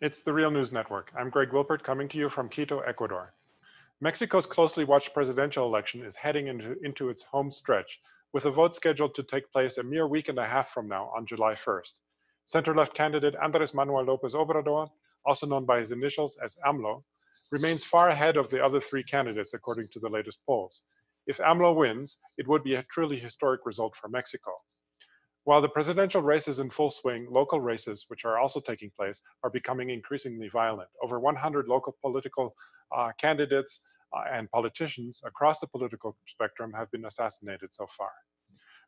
It's the Real News Network. I'm Greg Wilpert coming to you from Quito, Ecuador. Mexico's closely watched presidential election is heading into its home stretch, with a vote scheduled to take place a mere week and a half from now on July 1st. Center-left candidate Andrés Manuel Lopez Obrador, also known by his initials as AMLO, remains far ahead of the other three candidates according to the latest polls. If AMLO wins, it would be a truly historic result for Mexico. While the presidential race is in full swing, local races, which are also taking place, are becoming increasingly violent. Over 100 local political candidates and politicians across the political spectrum have been assassinated so far.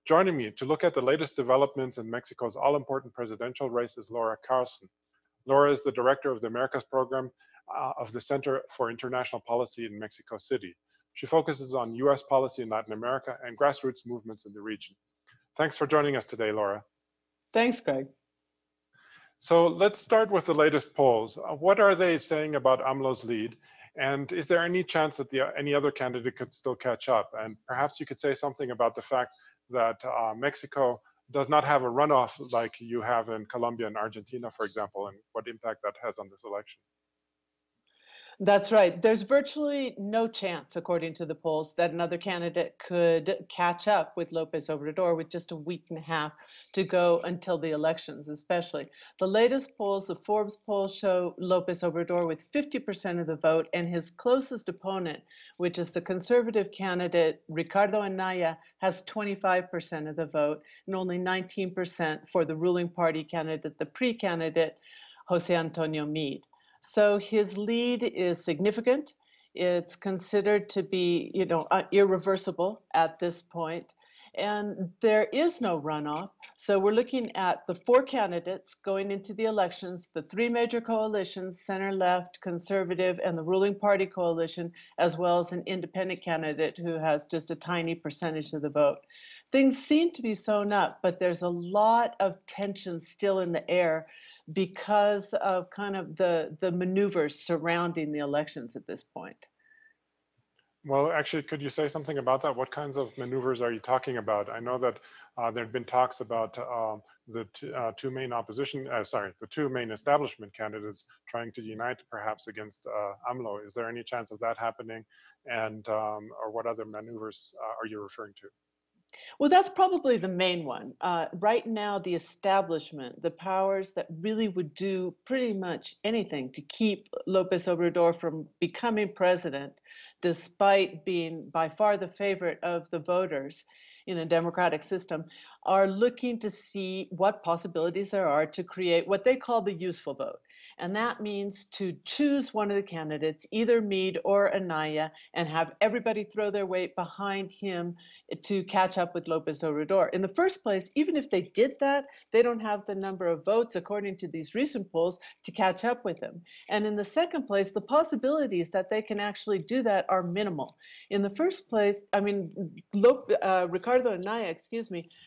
Joining me to look at the latest developments in Mexico's all-important presidential race is Laura Carlsen. Laura is the director of the Americas program of the Center for International Policy in Mexico City. She focuses on US policy in Latin America and grassroots movements in the region. Thanks for joining us today, Laura. Thanks, Greg. So let's start with the latest polls. What are they saying about AMLO's lead? And is there any chance that any other candidate could still catch up? And perhaps you could say something about the fact that Mexico does not have a runoff like you have in Colombia and Argentina, for example, and what impact that has on this election. That's right. There's virtually no chance, according to the polls, that another candidate could catch up with Lopez Obrador with just a week and a half to go until the elections, especially. The latest polls, the Forbes polls, show Lopez Obrador with 50% of the vote, and his closest opponent, which is the conservative candidate Ricardo Anaya, has 25% of the vote and only 19% for the ruling party candidate, the PRI candidate, Jose Antonio Meade. So his lead is significant. It's considered to be, irreversible at this point. And there is no runoff. So we're looking at the four candidates going into the elections, the three major coalitions, center, left, conservative, and the ruling party coalition, as well as an independent candidate who has just a tiny percentage of the vote. Things seem to be sewn up, but there's a lot of tension still in the air because of kind of the maneuvers surrounding the elections at this point. Well, actually, could you say something about that? What kinds of maneuvers are you talking about? I know that there have been talks about the two main establishment candidates trying to unite perhaps against AMLO. Is there any chance of that happening? And or what other maneuvers are you referring to? Well, that's probably the main one. Right now, the establishment, the powers that really would do pretty much anything to keep Lopez Obrador from becoming president, despite being by far the favorite of the voters in a democratic system, are looking to see what possibilities there are to create what they call the useful vote. And that means to choose one of the candidates, either Meade or Anaya, and have everybody throw their weight behind him to catch up with Lopez Obrador. In the first place, even if they did that, they don't have the number of votes, according to these recent polls, to catch up with him. And in the second place, the possibilities that they can actually do that are minimal. In the first place, Ricardo Anaya,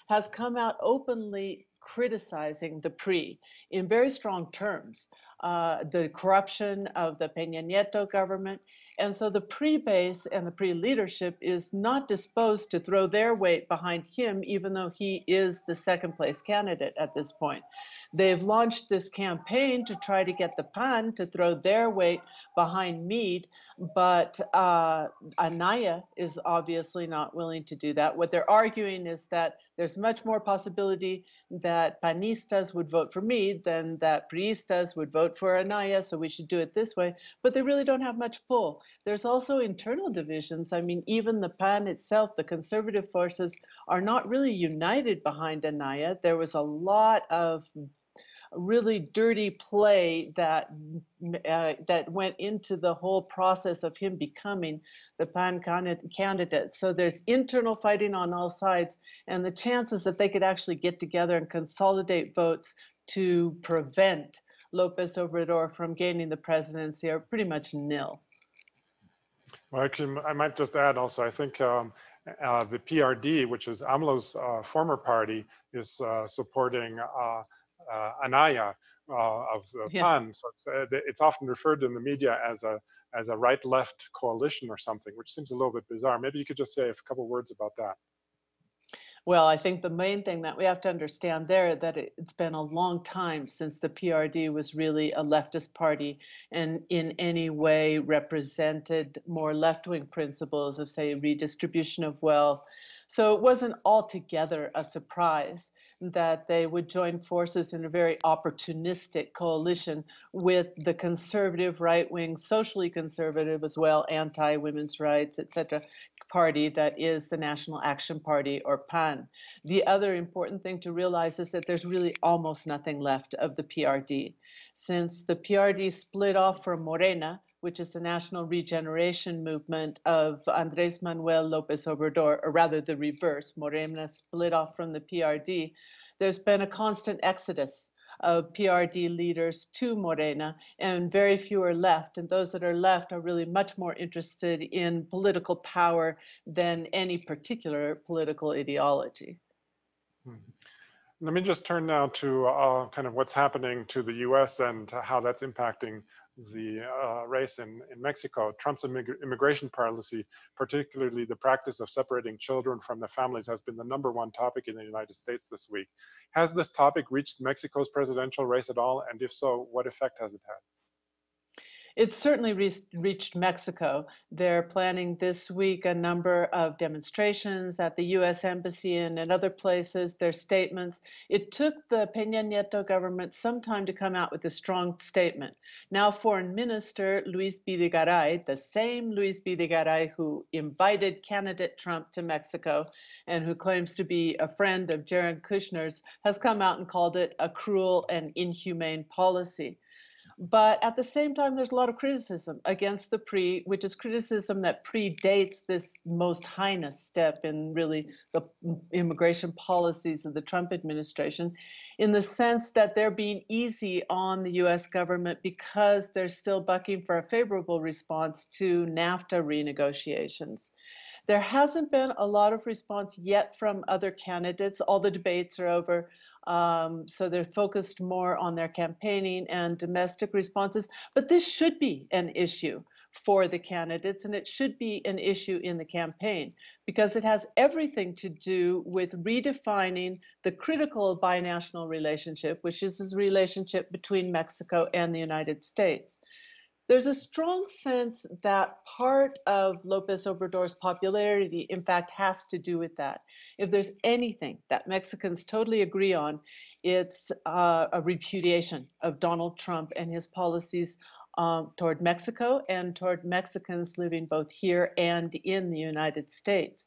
has come out openly criticizing the PRI in very strong terms, the corruption of the Peña Nieto government. And so the PRI base and the PRI leadership is not disposed to throw their weight behind him, even though he is the second place candidate at this point. They've launched this campaign to try to get the PAN to throw their weight behind Meade, but Anaya is obviously not willing to do that. What they're arguing is that there's much more possibility that panistas would vote for Meade than that priistas would vote for Anaya, so we should do it this way. But they really don't have much pull. There's also internal divisions. I mean, even the PAN itself, the conservative forces, are not really united behind Anaya. There was a lot of really dirty play that went into the whole process of him becoming the PAN candidate. So there's internal fighting on all sides, and the chances that they could actually get together and consolidate votes to prevent Lopez Obrador from gaining the presidency are pretty much nil. Well, actually, I might just add also, I think the PRD, which is AMLO's former party, is supporting Anaya of the PAN. So it's often referred to in the media as a right-left coalition or something, which seems a little bit bizarre. Maybe you could just say a couple words about that. Well, I think the main thing that we have to understand there that it's been a long time since the PRD was really a leftist party and in any way represented more left-wing principles of, say, redistribution of wealth. So it wasn't altogether a surprise that they would join forces in a very opportunistic coalition with the conservative, right-wing, socially conservative as well, anti-women's rights, etc., party that is the National Action Party, or PAN. The other important thing to realize is that there's really almost nothing left of the PRD. Since the PRD split off from Morena, which is the National Regeneration Movement of Andrés Manuel Lopez Obrador, or rather the reverse, Morena split off from the PRD, there's been a constant exodus of PRD leaders to Morena, and very few are left. And those that are left are really much more interested in political power than any particular political ideology. Let me just turn now to kind of what's happening to the US and how that's impacting the race in Mexico. Trump's immigration policy, particularly the practice of separating children from their families, has been the #1 topic in the United States this week. Has this topic reached Mexico's presidential race at all? And if so, what effect has it had? It's certainly reached Mexico. They're planning this week a number of demonstrations at the US Embassy and in other places, their statements. It took the Peña Nieto government some time to come out with a strong statement. Now, Foreign Minister Luis Videgaray, the same Luis Videgaray who invited candidate Trump to Mexico and who claims to be a friend of Jared Kushner's, has come out and called it a cruel and inhumane policy. But at the same time, there's a lot of criticism against the PRI, which is criticism that predates this most heinous step in really the immigration policies of the Trump administration, in the sense that they're being easy on the US government because they're still bucking for a favorable response to NAFTA renegotiations. There hasn't been a lot of response yet from other candidates. All the debates are over. So they're focused more on their campaigning and domestic responses. But this should be an issue for the candidates, and it should be an issue in the campaign because it has everything to do with redefining the critical binational relationship, which is this relationship between Mexico and the United States. There's a strong sense that part of Lopez Obrador's popularity, in fact, has to do with that. If there's anything that Mexicans totally agree on, it's a repudiation of Donald Trump and his policies toward Mexico and toward Mexicans living both here and in the United States.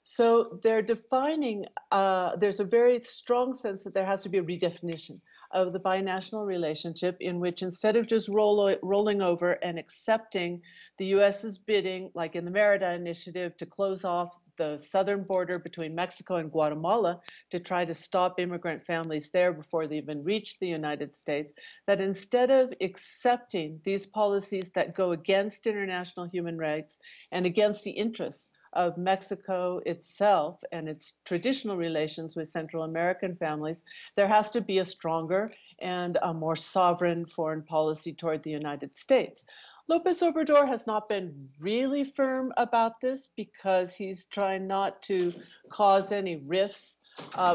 So they're defining, there's a very strong sense that there has to be a redefinition of the binational relationship in which instead of just rolling over and accepting the US's bidding, like in the Merida Initiative, to close off the southern border between Mexico and Guatemala to try to stop immigrant families there before they even reach the United States, that instead of accepting these policies that go against international human rights and against the interests of Mexico itself and its traditional relations with Central American families, there has to be a stronger and a more sovereign foreign policy toward the United States. Lopez Obrador has not been really firm about this because he's trying not to cause any rifts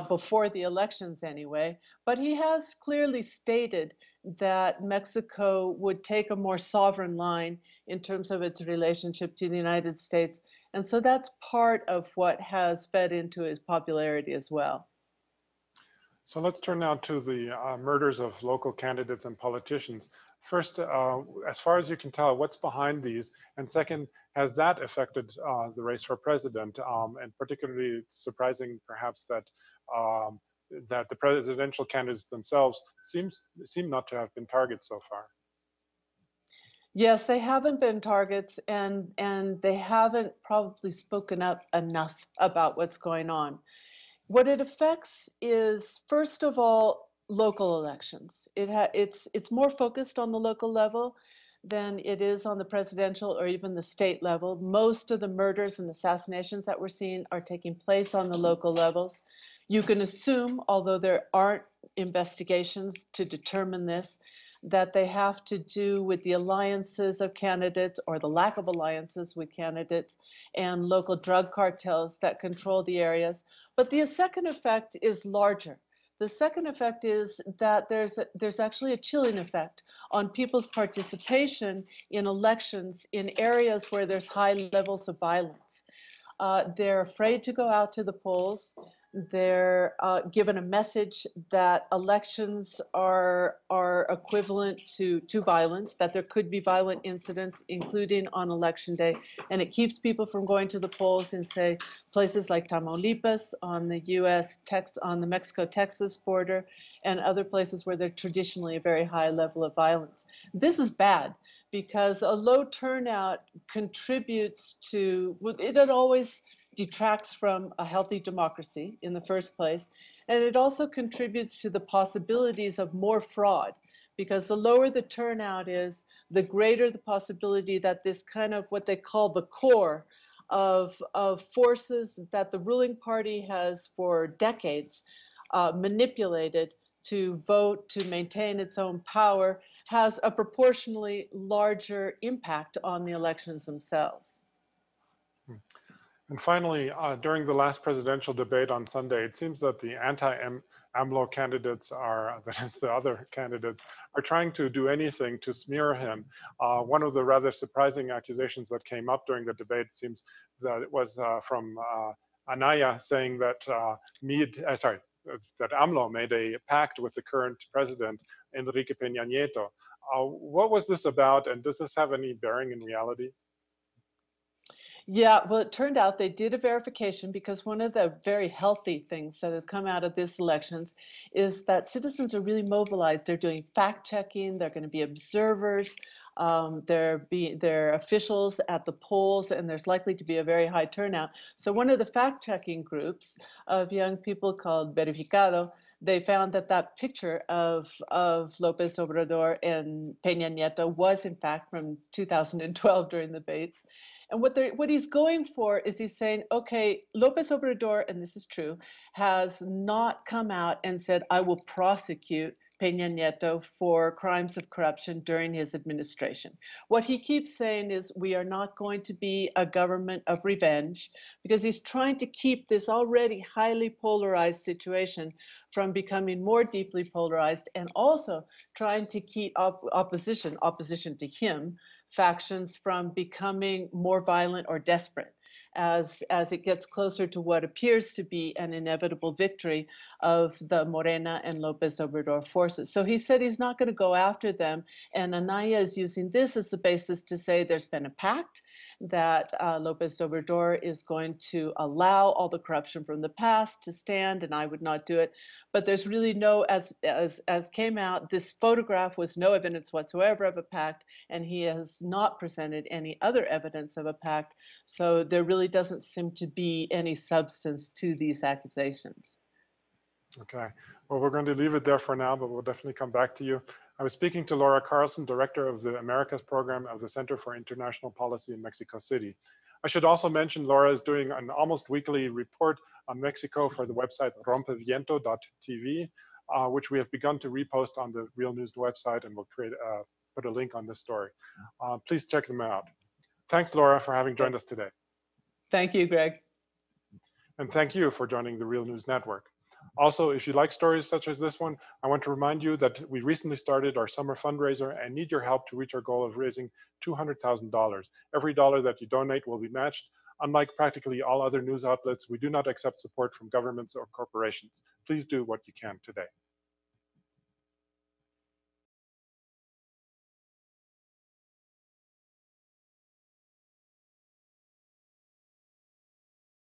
before the elections anyway, but he has clearly stated that Mexico would take a more sovereign line in terms of its relationship to the United States. And so that's part of what has fed into his popularity as well. So let's turn now to the murders of local candidates and politicians. First, as far as you can tell, what's behind these? And second, has that affected the race for president? And particularly, it's surprising perhaps that that the presidential candidates themselves seem not to have been targets so far. Yes, they haven't been targets, and they haven't probably spoken up enough about what's going on. What it affects is, first of all, local elections. It's more focused on the local level than it is on the presidential or even the state level. Most of the murders and assassinations that we're seeing are taking place on the local levels. You can assume, although there aren't investigations to determine this, that they have to do with the alliances of candidates or the lack of alliances with candidates and local drug cartels that control the areas. But the second effect is larger. The second effect is that there's actually a chilling effect on people's participation in elections in areas where there's high levels of violence. They're afraid to go out to the polls. They're given a message that elections are equivalent to violence, that there could be violent incidents, including on election day, and it keeps people from going to the polls in, say, places like Tamaulipas on the on the Mexico-Texas border, and other places where there's traditionally a very high level of violence. This is bad, because a low turnout contributes to, it always detracts from a healthy democracy in the first place, and it also contributes to the possibilities of more fraud, because the lower the turnout is, the greater the possibility that this kind of what they call the core of forces that the ruling party has for decades manipulated to vote to maintain its own power has a proportionally larger impact on the elections themselves. And finally, during the last presidential debate on Sunday, it seems that the anti-AMLO candidates that is the other candidates, are trying to do anything to smear him. One of the rather surprising accusations that came up during the debate seems that it was from Anaya saying that that AMLO made a pact with the current president, Enrique Peña Nieto. What was this about, and does this have any bearing in reality? Yeah, well, it turned out they did a verification, because one of the very healthy things that have come out of these elections is that citizens are really mobilized. They're doing fact checking. They're going to be observers. They're officials at the polls, and there's likely to be a very high turnout. So one of the fact checking groups of young people called Verificado, they found that that picture of Lopez Obrador and Peña Nieto was in fact from 2012 during the debates. And what he's going for is he's saying, okay, Lopez Obrador, and this is true, has not come out and said, I will prosecute Peña Nieto for crimes of corruption during his administration. What he keeps saying is, we are not going to be a government of revenge, because he's trying to keep this already highly polarized situation from becoming more deeply polarized, and also trying to keep opposition to him, factions, from becoming more violent or desperate as it gets closer to what appears to be an inevitable victory of the Morena and Lopez Obrador forces. So he said he's not going to go after them, and Anaya is using this as the basis to say there's been a pact that Lopez Obrador is going to allow all the corruption from the past to stand, and I would not do it. But there's really no, as came out, this photograph was no evidence whatsoever of a pact, and he has not presented any other evidence of a pact. So there really doesn't seem to be any substance to these accusations. Okay, well, we're going to leave it there for now, but we'll definitely come back to you. I was speaking to Laura Carlsen, Director of the Americas Program of the Center for International Policy in Mexico City. I should also mention Laura is doing an almost weekly report on Mexico for the website rompeviento.tv, which we have begun to repost on the Real News website, and we'll put a link on this story. Please check them out. Thanks, Laura, for having joined us today. Thank you, Greg. And thank you for joining the Real News Network. Also, if you like stories such as this one, I want to remind you that we recently started our summer fundraiser and need your help to reach our goal of raising $200,000. Every dollar that you donate will be matched. Unlike practically all other news outlets, we do not accept support from governments or corporations. Please do what you can today.